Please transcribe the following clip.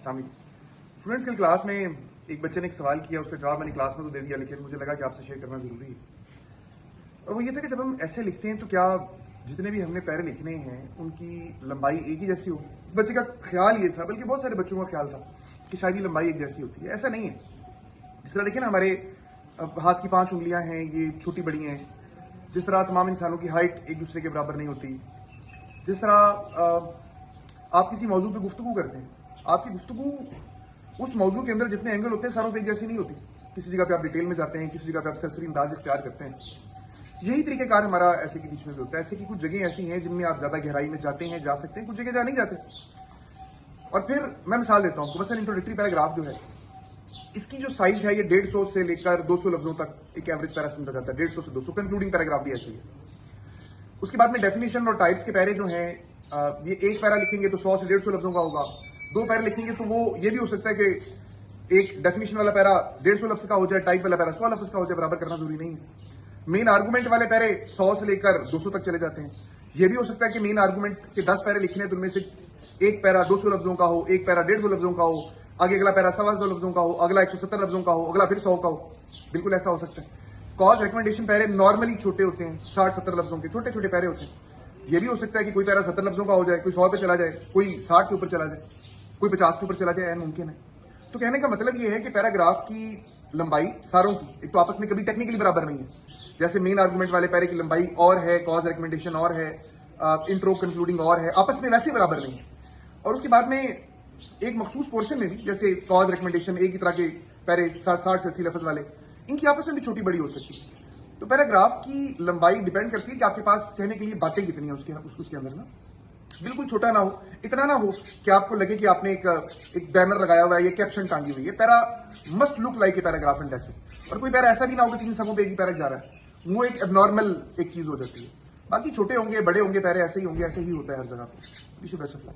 शामिल स्टूडेंट्स कल क्लास में एक बच्चे ने एक सवाल किया, उसका जवाब मैंने क्लास में तो दे दिया, लेकिन मुझे लगा कि आपसे शेयर करना ज़रूरी है। और वो ये था कि जब हम ऐसे लिखते हैं तो क्या जितने भी हमने पैरे लिखने हैं उनकी लंबाई एक ही जैसी होगी। बच्चे का ख्याल ये था, बल्कि बहुत सारे बच्चों का ख्याल था कि शायद ये लंबाई एक जैसी होती है। ऐसा नहीं है। जिस तरह देखिए ना, हमारे हाथ की 5 उंगलियां हैं, ये छोटी बड़ी हैं। जिस तरह तमाम इंसानों की हाइट एक दूसरे के बराबर नहीं होती। जिस तरह आप किसी मौजू पे गुफ्तगू करते हैं, आपकी गुफ्तगू उस मौजू के अंदर जितने एंगल होते हैं सारों पे एक जैसी नहीं होती। किसी जगह पे आप डिटेल में जाते हैं, किसी जगह पे आप सरसरी अंदाज इख्तियार करते हैं। यही तरीकेकार हमारा ऐसे के बीच में भी होता है। ऐसे की कुछ जगह ऐसी हैं जिनमें आप ज्यादा गहराई में जाते हैं, जा सकते हैं, कुछ जगह जा नहीं जाते। और फिर मैं मिसाल देता हूँ, मसलन इंट्रोडक्टरी पैराग्राफ जो है, इसकी जो साइज है ये 150 से लेकर 200 लफ्जों तक एक एवरेज पैरा समझा जाता है। 150 से 200 कंक्लूडिंग पैराग्राफ भी ऐसे ही है। उसके बाद में डेफिनेशन और टाइप्स के पैरे जो हैं, ये एक पैरा लिखेंगे तो 100 से 150 लफ्जों का होगा। 2 पैरे लिखेंगे तो वो ये भी हो सकता है कि एक डेफिनेशन वाला पैरा 150 लफ्ज का हो जाए, टाइप वाला पैरा 100 लफ्ज का हो जाए। बराबर करना जरूरी नहीं है। मेन आर्गूमेंट वाले पैरे 100 से लेकर 200 तक चले जाते हैं। ये भी हो सकता है कि मेन आर्गूमेंट के 10 पैरे लिखने हैं तो उनमें से एक पैरा 200 लफ्जों का हो, एक पैरा 150 लफ्जों का हो, आगे अगला पैरा 125 लफ्जों का हो, अगला 170 लफ्जों का हो, अगला फिर 100 का हो। बिल्कुल ऐसा हो सकता है। कॉज रिकमेंडेशन पैरे नॉर्मली छोटे होते हैं, 60-70 लफ्जों के छोटे छोटे पैरे होते हैं। ये भी हो सकता है कि कोई पैरा 70 लफ्जों का हो जाए, कोई 100 पे चला जाए, कोई 60 के ऊपर चला जाए, कोई 50 के ऊपर चला जाए, मुमकिन है। तो कहने का मतलब ये है कि पैराग्राफ की लंबाई सारों की एक तो आपस में कभी टेक्निकली बराबर नहीं है। जैसे मेन आर्गुमेंट वाले पैरे की लंबाई और है, कॉज रिकमेंडेशन और है, इंट्रो कंक्लूडिंग और है, आपस में वैसे बराबर नहीं है। और उसके बाद में एक मखसूस पोर्शन में भी, जैसे कॉज रिकमेंडेशन एक ही तरह के पैरे 60 से 80 लफ्ज वाले, इनकी आपस में भी छोटी बड़ी हो सकती है। तो पैराग्राफ की लंबाई डिपेंड करती है कि आपके पास कहने के लिए बातें कितनी है उसके अंदर ना। बिल्कुल छोटा ना हो, इतना ना हो कि आपको लगे कि आपने एक बैनर लगाया हुआ है, ये कैप्शन टांगी हुई है। Para must look like a paragraph and that's it. और कोई पैरा ऐसा भी ना हो कि 3 सफों पे एक ही पैरा जा रहा है, वो एक एबनॉर्मल एक चीज हो जाती है। बाकी छोटे होंगे, बड़े होंगे, पैरे ऐसे ही होंगे, ऐसे ही होता है हर जगह पे। Wish you best of luck.